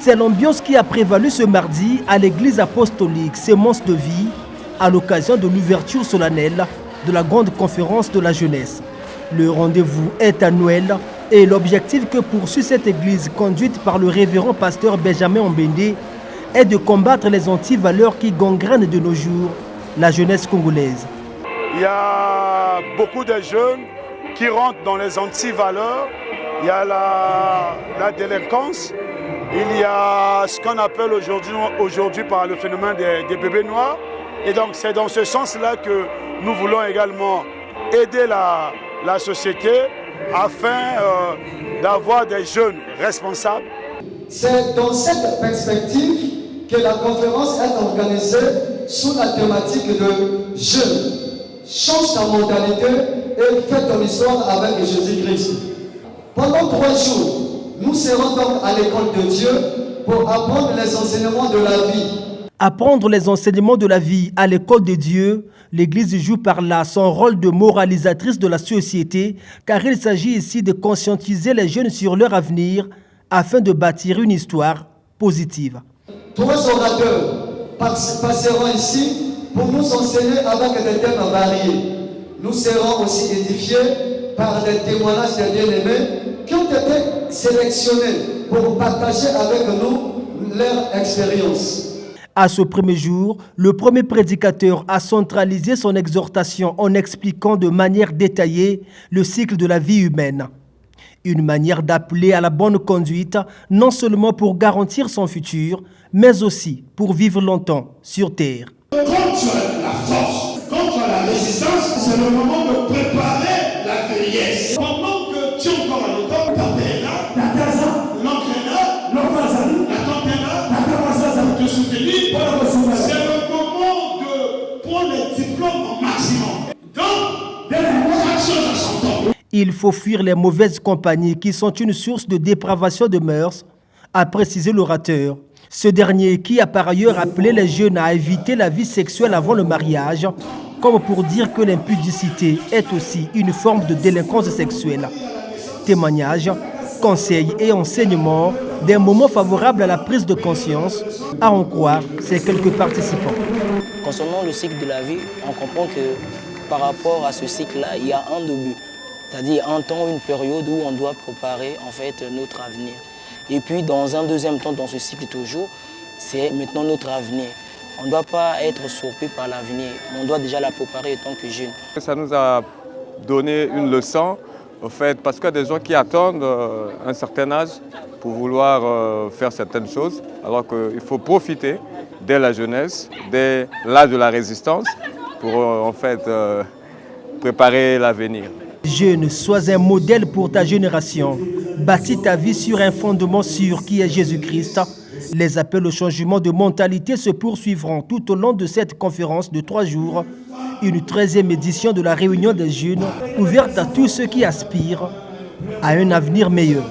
C'est l'ambiance qui a prévalu ce mardi à l'église apostolique Sémence de Vie à l'occasion de l'ouverture solennelle de la grande conférence de la jeunesse. Le rendez-vous est annuel et l'objectif que poursuit cette église conduite par le révérend pasteur Benjamin Ombende est de combattre les antivaleurs qui gangrènent de nos jours la jeunesse congolaise. Il y a beaucoup de jeunes qui rentrent dans les antivaleurs. Il y a la délinquance. Il y a ce qu'on appelle aujourd'hui par le phénomène des bébés noirs. Et donc c'est dans ce sens-là que nous voulons également aider la société afin d'avoir des jeunes responsables. C'est dans cette perspective que la conférence est organisée sous la thématique de jeunes. Change ta mentalité et fais ton histoire avec Jésus-Christ. Pendant 3 jours, nous serons donc à l'école de Dieu pour apprendre les enseignements de la vie. Apprendre les enseignements de la vie à l'école de Dieu, l'Église joue par là son rôle de moralisatrice de la société, car il s'agit ici de conscientiser les jeunes sur leur avenir afin de bâtir une histoire positive. 3 orateurs passeront ici pour nous enseigner avec des thèmes variés. Nous serons aussi édifiés par des témoignages des bien-aimés qui ont été sélectionnés pour partager avec nous leur expérience. À ce premier jour, le premier prédicateur a centralisé son exhortation en expliquant de manière détaillée le cycle de la vie humaine. Une manière d'appeler à la bonne conduite, non seulement pour garantir son futur, mais aussi pour vivre longtemps sur terre. Contre la force, contre la résistance, c'est le moment de préparer la vieillesse. Pendant que tu es encore à l'école, ta père là, ta casa, l'entraîneur, l'entraîneur, la tante là, ta casa, te soutenir. C'est le moment de prendre les diplômes au maximum. Donc, chaque chose à son temps. Il faut fuir les mauvaises compagnies qui sont une source de dépravation de mœurs, a précisé l'orateur. Ce dernier qui a par ailleurs appelé les jeunes à éviter la vie sexuelle avant le mariage, comme pour dire que l'impudicité est aussi une forme de délinquance sexuelle. Témoignages, conseils et enseignements, des moments favorables à la prise de conscience, à en croire ces quelques participants. Concernant le cycle de la vie, on comprend que par rapport à ce cycle-là, il y a un début, c'est-à-dire un temps, une période où on doit préparer en fait notre avenir. Et puis dans un deuxième temps, dans ce cycle toujours, c'est maintenant notre avenir. On ne doit pas être surpris par l'avenir, on doit déjà la préparer en tant que jeune. Ça nous a donné une leçon, au fait, parce qu'il y a des gens qui attendent un certain âge pour vouloir faire certaines choses, alors qu'il faut profiter dès la jeunesse, dès l'âge de la résistance, pour en fait préparer l'avenir. Jeune, sois un modèle pour ta génération. Bâtis ta vie sur un fondement sûr qui est Jésus-Christ. Les appels au changement de mentalité se poursuivront tout au long de cette conférence de 3 jours, une 13e édition de la réunion des jeunes, ouverte à tous ceux qui aspirent à un avenir meilleur.